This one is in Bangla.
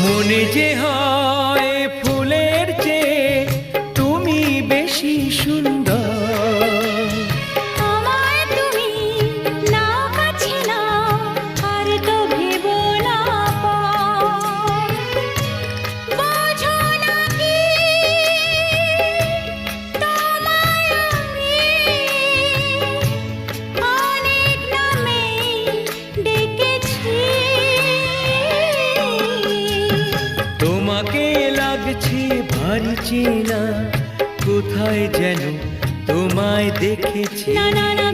মনে যে হয় ফুলের চেয়ে তুমি বেশি সুন্দর। আমায় তুমি নাও কাছে নাও, আর তো ভেবো না পর। বোঝো না কি তোমায় আমি অনেক নামে ডেকেছি। তোমাকে লাগছে ভারী চেনা, কোথায় যেন তোমায় দেখেছি। না না না